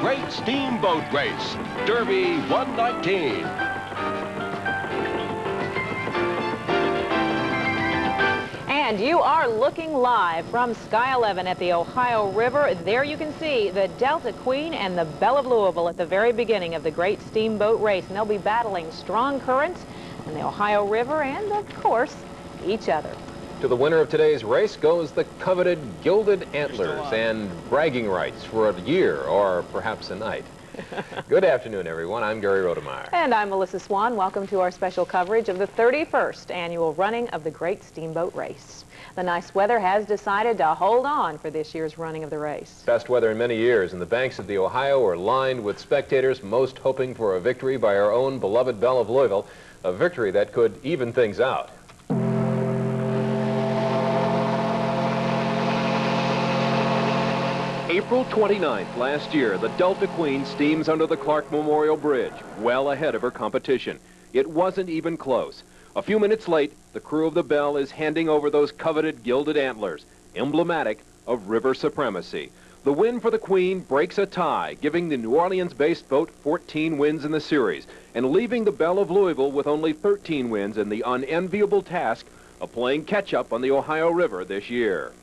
Great Steamboat Race, Derby 119. And you are looking live from Sky 11 at the Ohio River. There you can see the Delta Queen and the Belle of Louisville at the very beginning of the Great Steamboat Race. And they'll be battling strong currents in the Ohio River and, of course, each other. To the winner of today's race goes the coveted gilded antlers and bragging rights for a year or perhaps a night. Good afternoon, everyone. I'm Gary Rodemeyer. And I'm Melissa Swan. Welcome to our special coverage of the 31st annual running of the Great Steamboat Race. The nice weather has decided to hold on for this year's running of the race. Best weather in many years, and the banks of the Ohio are lined with spectators, most hoping for a victory by our own beloved Belle of Louisville, a victory that could even things out. April 29th last year, the Delta Queen steams under the Clark Memorial Bridge, well ahead of her competition. It wasn't even close. A few minutes late, the crew of the Belle is handing over those coveted gilded antlers, emblematic of river supremacy. The win for the Queen breaks a tie, giving the New Orleans-based boat 14 wins in the series, and leaving the Belle of Louisville with only 13 wins and the unenviable task of playing catch-up on the Ohio River this year.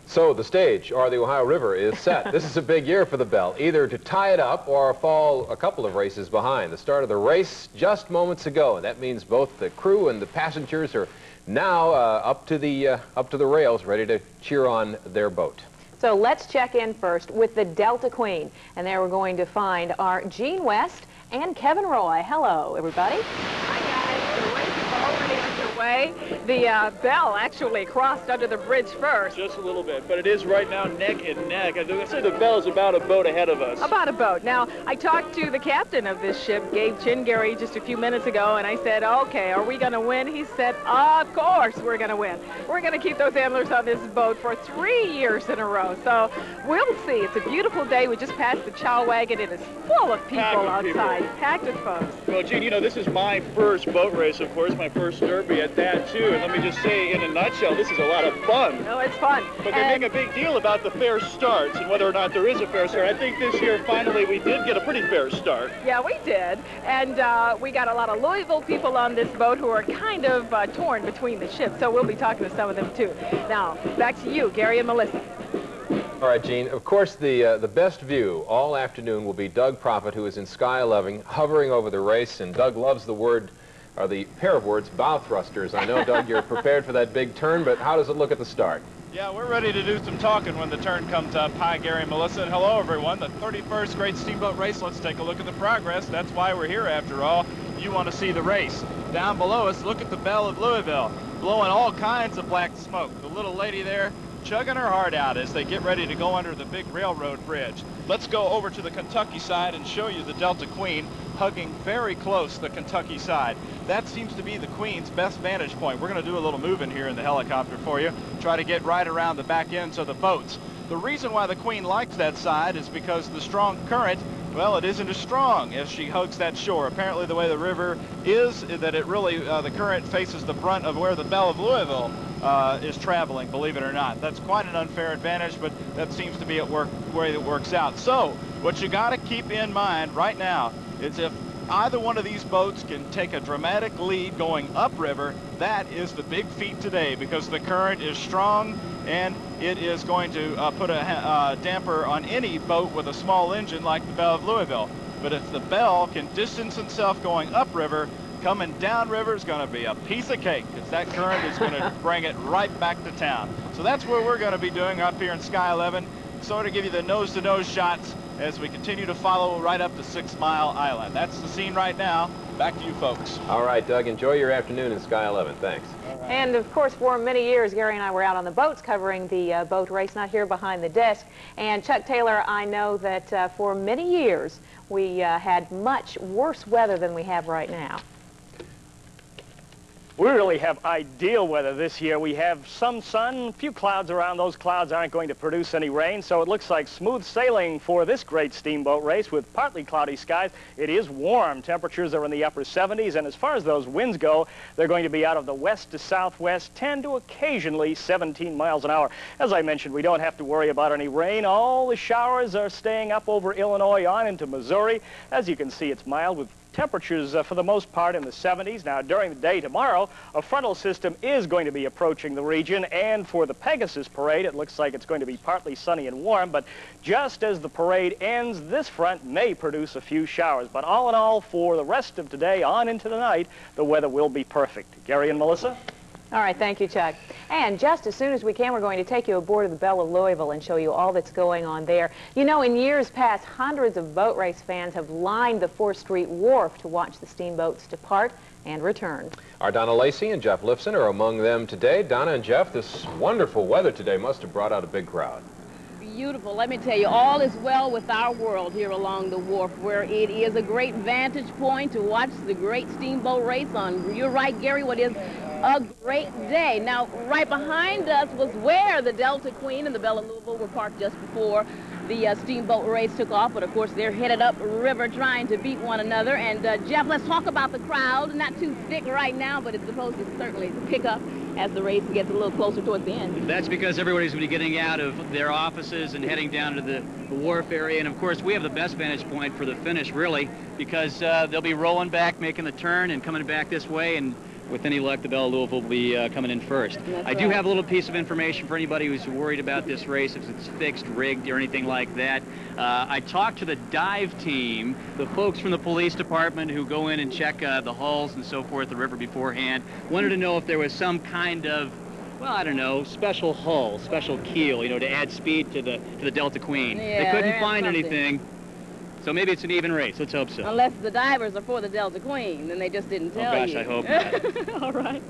So the stage, or the Ohio River, is set. This is a big year for the Belle, either to tie it up or fall a couple of races behind. The start of the race just moments ago, and that means both the crew and the passengers are now up to the rails, ready to cheer on their boat. So let's check in first with the Delta Queen, and there we're going to find our Gene West and Kevin Roy. Hello, everybody. Hi, guys. The race is already underway. The Belle actually crossed under the bridge first. Just a little bit, but it is right now neck and neck. I'd say the Belle is about a boat ahead of us. About a boat. Now, I talked to the captain of this ship, Gabe Chingary, just a few minutes ago, and I said, okay, are we going to win? He said, of course we're going to win. We're going to keep those antlers on this boat for 3 years in a row. So we'll see. It's a beautiful day. We just passed the chow wagon. It is full of people outside. Packed with folks. Well, Gene, you know, this is my first boat race, of course, my first derby at that, too. And let me just say, in a nutshell, this is a lot of fun. No, it's fun. But they make a big deal about the fair starts and whether or not there is a fair start. I think this year, finally, we did get a pretty fair start. Yeah, we did. And we got a lot of Louisville people on this boat who are kind of torn between the ships. So we'll be talking to some of them, too. Now, back to you, Gary and Melissa. All right, Gene. Of course, the best view all afternoon will be Doug Proffitt, who is in Sky 11, hovering over the race. And Doug loves the word, or the pair of words, bow thrusters. I know, Doug, you're prepared for that big turn, but how does it look at the start? Yeah, we're ready to do some talking when the turn comes up. Hi, Gary and Melissa, and hello, everyone. The 31st Great Steamboat Race. Let's take a look at the progress. That's why we're here, after all. You want to see the race. Down below us, look at the Belle of Louisville, blowing all kinds of black smoke. The little lady there chugging her heart out as they get ready to go under the big railroad bridge. Let's go over to the Kentucky side and show you the Delta Queen hugging very close to the Kentucky side. That seems to be the Queen's best vantage point. We're going to do a little moving here in the helicopter for you, try to get right around the back ends of the boats. The reason why the Queen likes that side is because the strong current, well, it isn't as strong as she hugs that shore. Apparently the way the river is that it really, the current faces the brunt of where the Belle of Louisville is traveling, believe it or not. That's quite an unfair advantage, but that seems to be at work the way it works out. So what you got to keep in mind right now is if either one of these boats can take a dramatic lead going upriver, that is the big feat today, because the current is strong and it is going to put a damper on any boat with a small engine like the Belle of Louisville. But if the Belle can distance itself going upriver, coming downriver is going to be a piece of cake, because that current is going to bring it right back to town. So that's what we're going to be doing up here in Sky 11, sort of give you the nose-to-nose shots as we continue to follow right up to 6 Mile Island. That's the scene right now. Back to you folks. All right, Doug, enjoy your afternoon in Sky 11. Thanks. Right. And, of course, for many years, Gary and I were out on the boats covering the boat race, not here behind the desk. And, Chuck Taylor, I know that for many years we had much worse weather than we have right now. We really have ideal weather this year. We have some sun, a few clouds around. Those clouds aren't going to produce any rain, so it looks like smooth sailing for this great steamboat race with partly cloudy skies. It is warm. Temperatures are in the upper 70s, and as far as those winds go, they're going to be out of the west to southwest, 10 to occasionally 17 miles an hour. As I mentioned, we don't have to worry about any rain. All the showers are staying up over Illinois on into Missouri. As you can see, it's mild with temperatures for the most part in the 70s. Now, during the day tomorrow, a frontal system is going to be approaching the region, and for the Pegasus parade, it looks like it's going to be partly sunny and warm, but just as the parade ends, this front may produce a few showers. But all in all, for the rest of today on into the night, the weather will be perfect. Gary and Melissa? All right, thank you, Chuck. And just as soon as we can, we're going to take you aboard of the Belle of Louisville and show you all that's going on there. You know, in years past, hundreds of boat race fans have lined the 4th Street Wharf to watch the steamboats depart and return. Our Donna Lacey and Jeff Lifson are among them today. Donna and Jeff, this wonderful weather today must have brought out a big crowd. Beautiful. Let me tell you, all is well with our world here along the wharf, where it is a great vantage point to watch the great steamboat race on. You're right, Gary, what is a great day. Now, right behind us was where the Delta Queen and the Belle of Louisville were parked just before the steamboat race took off, but of course they're headed up river trying to beat one another. And Jeff, let's talk about the crowd. Not too thick right now, but it's supposed to certainly pick up as the race gets a little closer towards the end. That's because everybody's going to be getting out of their offices and heading down to the wharf area. And of course, we have the best vantage point for the finish, really, because they'll be rolling back, making the turn, and coming back this way. And with any luck, the Belle of Louisville will be coming in first. I do have a little piece of information for anybody who's worried about this race, if it's fixed, rigged, or anything like that. I talked to the dive team, the folks from the police department who go in and check the hulls and so forth, the river beforehand. Wanted to know if there was some kind of, well, I don't know, special hull, special keel, you know, to add speed to the Delta Queen. Yeah, they couldn't find anything. So maybe it's an even race. Let's hope so. Unless the divers are for the Delta Queen, then they just didn't tell you. Oh, gosh, I hope not. All right.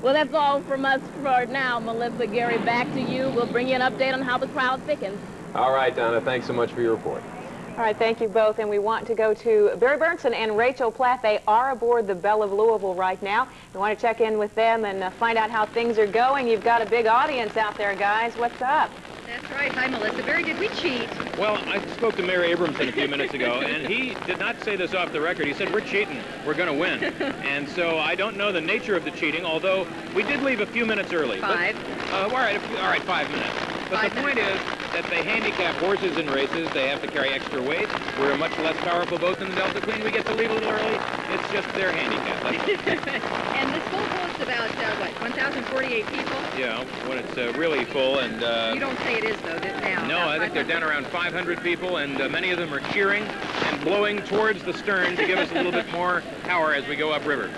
Well, that's all from us for now. Melissa, Gary, back to you. We'll bring you an update on how the crowd thickens. All right, Donna, thanks so much for your report. All right, thank you both. And we want to go to Barry Burnson and Rachel Platt. They are aboard the Belle of Louisville right now. We want to check in with them and find out how things are going. You've got a big audience out there, guys. What's up? That's right. Hi, Melissa. Barry, did we cheat? Well, I spoke to Mayor Abramson a few minutes ago, and he did not say this off the record. He said, we're cheating. We're going to win. And so I don't know the nature of the cheating, although we did leave a few minutes early. 5. All right, 5 minutes. But the point is that they handicap horses in races. They have to carry extra weight. We're a much less powerful boat than the Delta Queen. We get to leave a little early. It's just their handicap. And this boat holds about, what, 1,048 people? Yeah, when it's really full. And you don't say it is, though, now. No, I think they're down around 500 people, and many of them are cheering and blowing towards the stern to give us a little bit more power as we go upriver.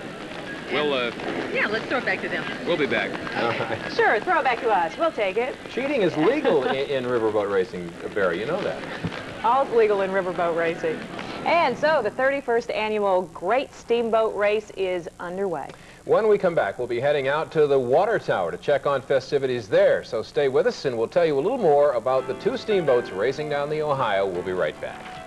We'll, yeah, let's throw it back to them. We'll be back. Okay. Sure, throw it back to us. We'll take it. Cheating is legal in riverboat racing, Barry. You know that. All's legal in riverboat racing. And so the 31st annual Great Steamboat Race is underway. When we come back, we'll be heading out to the water tower to check on festivities there. So stay with us, and we'll tell you a little more about the 2 steamboats racing down the Ohio. We'll be right back.